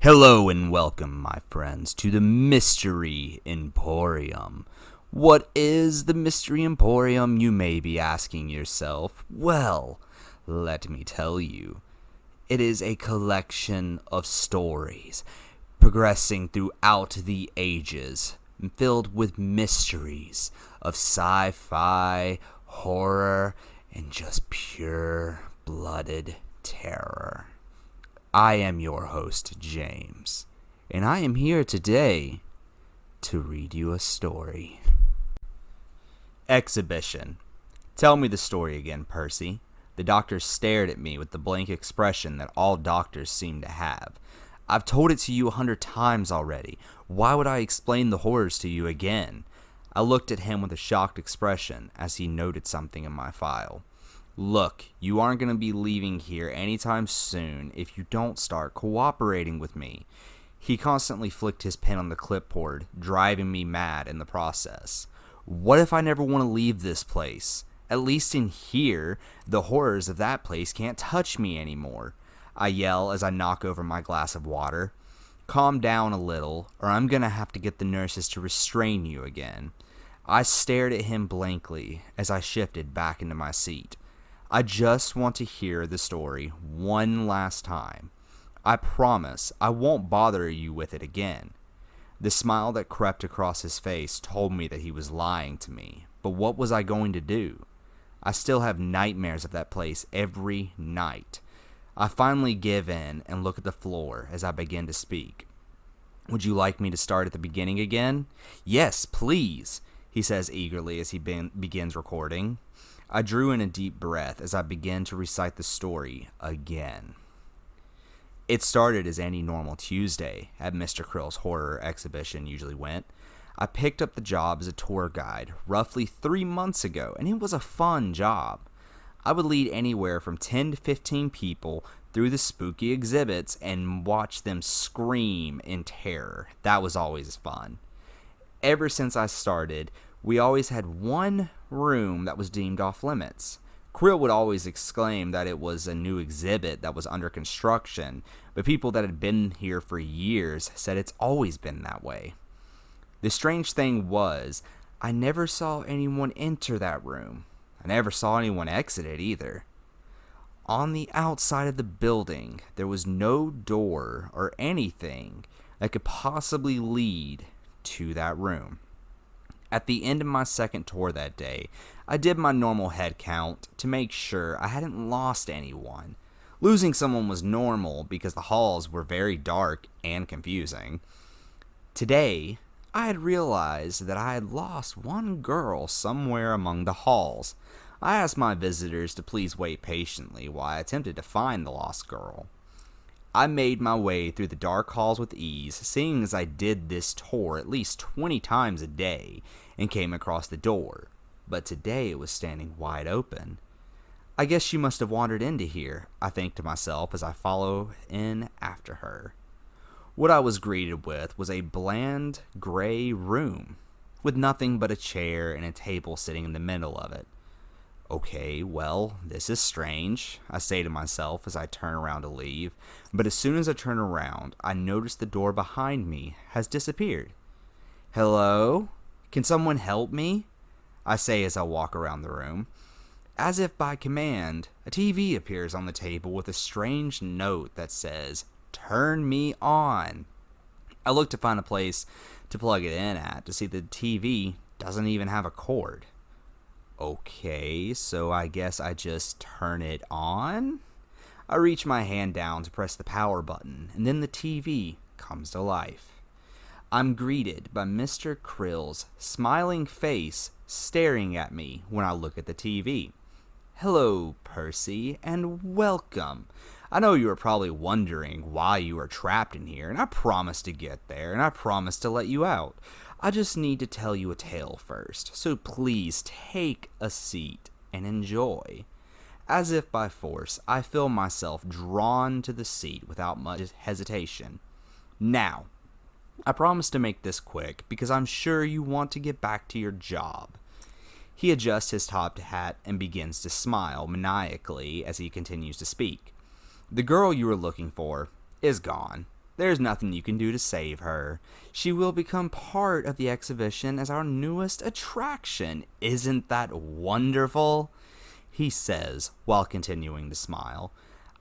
Hello and welcome, my friends, to the Mystery Emporium. What is the Mystery Emporium, you may be asking yourself? Well, let me tell you. It is a collection of stories progressing throughout the ages, filled with mysteries of sci-fi, horror, and just pure-blooded terror. I am your host, James, and I am here today to read you a story. Exhibition. Tell me the story again, Percy. The doctor stared at me with the blank expression that all doctors seem to have. I've told it to you 100 times already. Why would I explain the horrors to you again? I looked at him with a shocked expression as he noted something in my file. Look, you aren't going to be leaving here anytime soon if you don't start cooperating with me. He constantly flicked his pen on the clipboard, driving me mad in the process. What if I never want to leave this place? At least in here, the horrors of that place can't touch me anymore. I yell as I knock over my glass of water. Calm down a little, or I'm going to have to get the nurses to restrain you again. I stared at him blankly as I shifted back into my seat. I just want to hear the story one last time. I promise I won't bother you with it again. The smile that crept across his face told me that he was lying to me, but what was I going to do? I still have nightmares of that place every night. I finally give in and look at the floor as I begin to speak. Would you like me to start at the beginning again? Yes, please, he says eagerly as he begins recording. I drew in a deep breath as I began to recite the story again. It started as any normal Tuesday at Mr. Krill's horror exhibition usually went. I picked up the job as a tour guide roughly 3 months ago, and it was a fun job. I would lead anywhere from 10 to 15 people through the spooky exhibits and watch them scream in terror. That was always fun. Ever since I started, we always had one room that was deemed off limits. Krill would always exclaim that it was a new exhibit that was under construction, but people that had been here for years said it's always been that way. The strange thing was, I never saw anyone enter that room. I never saw anyone exit it either. On the outside of the building, there was no door or anything that could possibly lead to that room. At the end of my second tour that day, I did my normal head count to make sure I hadn't lost anyone. Losing someone was normal because the halls were very dark and confusing. Today, I had realized that I had lost one girl somewhere among the halls. I asked my visitors to please wait patiently while I attempted to find the lost girl. I made my way through the dark halls with ease, seeing as I did this tour at least 20 times a day, and came across the door, but today it was standing wide open. I guess she must have wandered into here, I think to myself as I follow in after her. What I was greeted with was a bland, gray room, with nothing but a chair and a table sitting in the middle of it. Okay, well, this is strange, I say to myself as I turn around to leave, but as soon as I turn around, I notice the door behind me has disappeared. Hello? Can someone help me? I say as I walk around the room. As if by command, a TV appears on the table with a strange note that says, "Turn me on." I look to find a place to plug it in at to see the TV doesn't even have a cord. Okay, so I guess I just turn it on? I reach my hand down to press the power button, and then the TV comes to life. I'm greeted by Mr. Krill's smiling face staring at me when I look at the TV. Hello, Percy, and welcome. I know you are probably wondering why you are trapped in here, and I promise to get there, and I promise to let you out. I just need to tell you a tale first, so please take a seat and enjoy. As if by force, I feel myself drawn to the seat without much hesitation. Now, I promise to make this quick because I'm sure you want to get back to your job. He adjusts his top hat and begins to smile maniacally as he continues to speak. The girl you were looking for is gone. There's nothing you can do to save her. She will become part of the exhibition as our newest attraction. Isn't that wonderful? He says, while continuing to smile.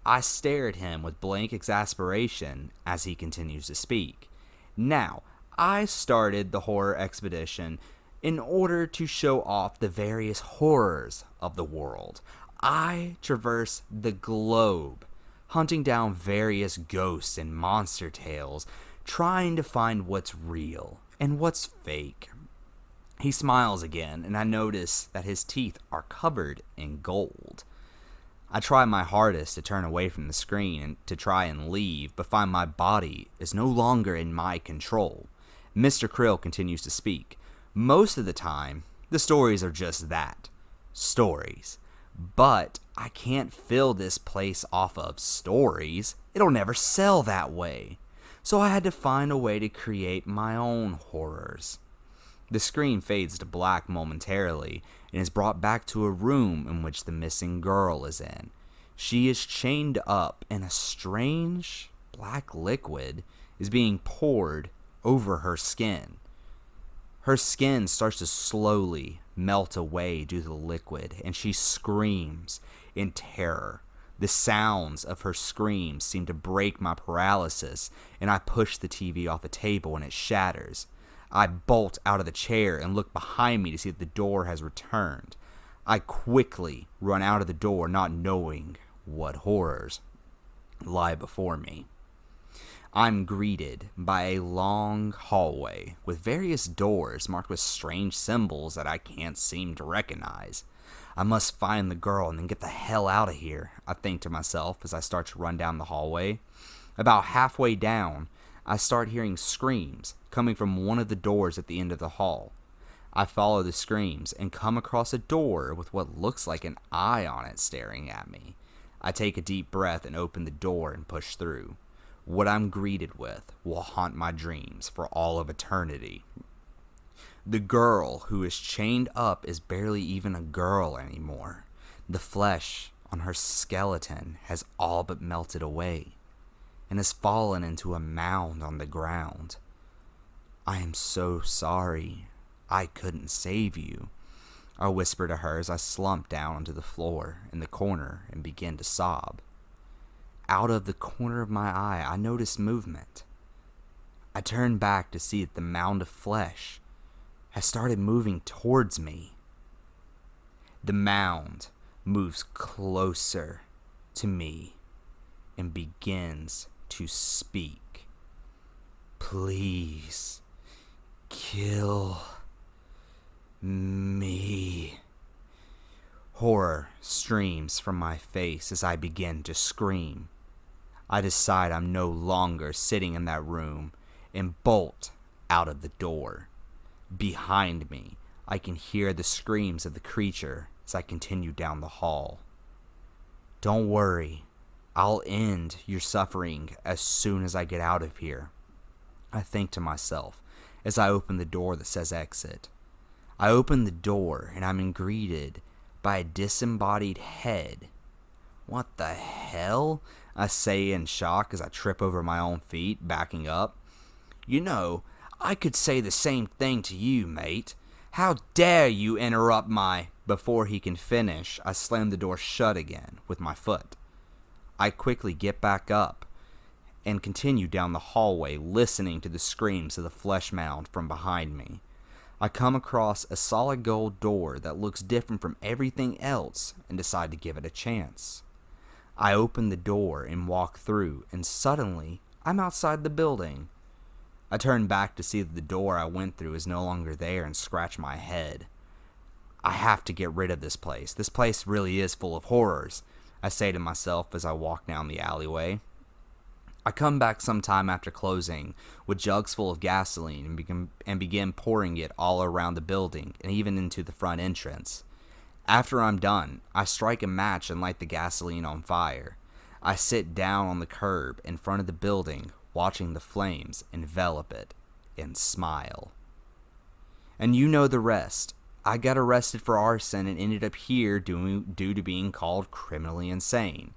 I stare at him with blank exasperation as he continues to speak. Now, I started the horror expedition in order to show off the various horrors of the world. I traverse the globe, hunting down various ghosts and monster tales, trying to find what's real and what's fake. He smiles again, and I notice that his teeth are covered in gold. I try my hardest to turn away from the screen and to try and leave, but find my body is no longer in my control. Mr. Krill continues to speak. Most of the time, the stories are just that, stories. But I can't fill this place off of stories. It'll never sell that way. So I had to find a way to create my own horrors. The screen fades to black momentarily and is brought back to a room in which the missing girl is in. She is chained up and a strange black liquid is being poured over her skin. Her skin starts to slowly melt away due to the liquid, and she screams in terror. The sounds of her screams seem to break my paralysis, and I push the TV off the table and it shatters. I bolt out of the chair and look behind me to see that the door has returned. I quickly run out of the door, not knowing what horrors lie before me. I'm greeted by a long hallway with various doors marked with strange symbols that I can't seem to recognize. I must find the girl and then get the hell out of here, I think to myself as I start to run down the hallway. About halfway down, I start hearing screams coming from one of the doors at the end of the hall. I follow the screams and come across a door with what looks like an eye on it staring at me. I take a deep breath and open the door and push through. What I'm greeted with will haunt my dreams for all of eternity. The girl who is chained up is barely even a girl anymore. The flesh on her skeleton has all but melted away and has fallen into a mound on the ground. I am so sorry. I couldn't save you, I whisper to her as I slump down onto the floor in the corner and begin to sob. Out of the corner of my eye, I notice movement. I turn back to see that the mound of flesh has started moving towards me. The mound moves closer to me and begins to speak. Please kill me. Horror streams from my face as I begin to scream. I decide I'm no longer sitting in that room and bolt out of the door. Behind me, I can hear the screams of the creature as I continue down the hall. Don't worry, I'll end your suffering as soon as I get out of here, I think to myself as I open the door that says exit. I open the door and I'm greeted by a disembodied head. What the hell? I say in shock as I trip over my own feet, backing up. You know, I could say the same thing to you, mate. How dare you interrupt my... Before he can finish, I slam the door shut again with my foot. I quickly get back up and continue down the hallway, listening to the screams of the flesh mound from behind me. I come across a solid gold door that looks different from everything else and decide to give it a chance. I open the door and walk through, and suddenly, I'm outside the building. I turn back to see that the door I went through is no longer there and scratch my head. I have to get rid of this place. This place really is full of horrors, I say to myself as I walk down the alleyway. I come back sometime after closing with jugs full of gasoline and begin pouring it all around the building and even into the front entrance. After I'm done, I strike a match and light the gasoline on fire. I sit down on the curb in front of the building, watching the flames envelop it, and smile. And you know the rest. I got arrested for arson and ended up here due to being called criminally insane.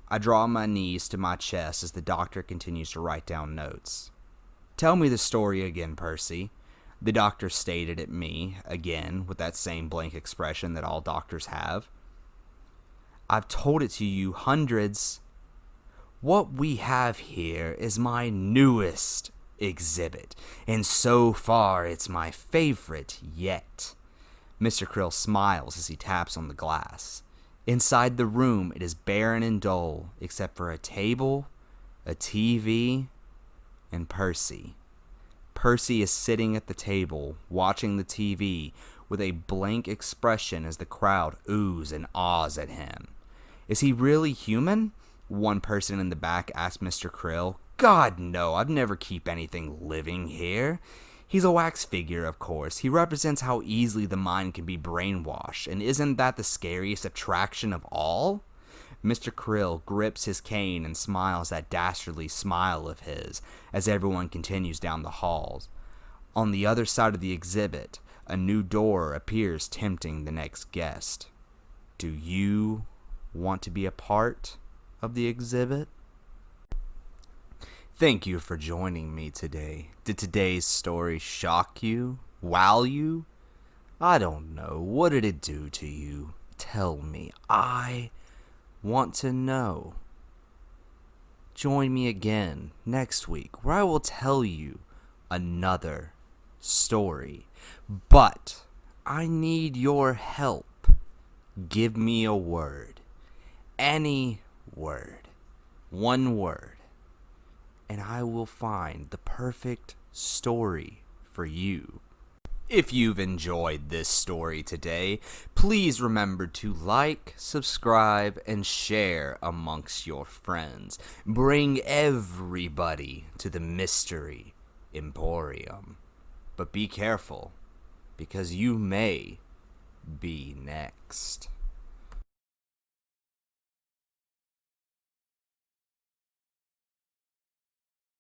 I draw my knees to my chest as the doctor continues to write down notes. Tell me the story again, Percy. The doctor stared at me, again, with that same blank expression that all doctors have. I've told it to you hundreds. What we have here is my newest exhibit, and so far it's my favorite yet. Mr. Krill smiles as he taps on the glass. Inside the room, it is barren and dull, except for a table, a TV, and Percy. Percy is sitting at the table, watching the TV, with a blank expression as the crowd oohs and ahs at him. Is he really human? One person in the back asked Mr. Krill. God, no, I've never keep anything living here. He's a wax figure, of course. He represents how easily the mind can be brainwashed, and isn't that the scariest attraction of all? Mr. Krill grips his cane and smiles that dastardly smile of his as everyone continues down the halls. On the other side of the exhibit, a new door appears, tempting the next guest. Do you want to be a part of the exhibit? Thank you for joining me today. Did today's story shock you? Wow you? I don't know. What did it do to you? Tell me. I want to know. Join me again next week where I will tell you another story. But I need your help. Give me a word. Any word. One word. And I will find the perfect story for you. If you've enjoyed this story today, please remember to like, subscribe, and share amongst your friends. Bring everybody to the Mystery Emporium. But be careful, because you may be next.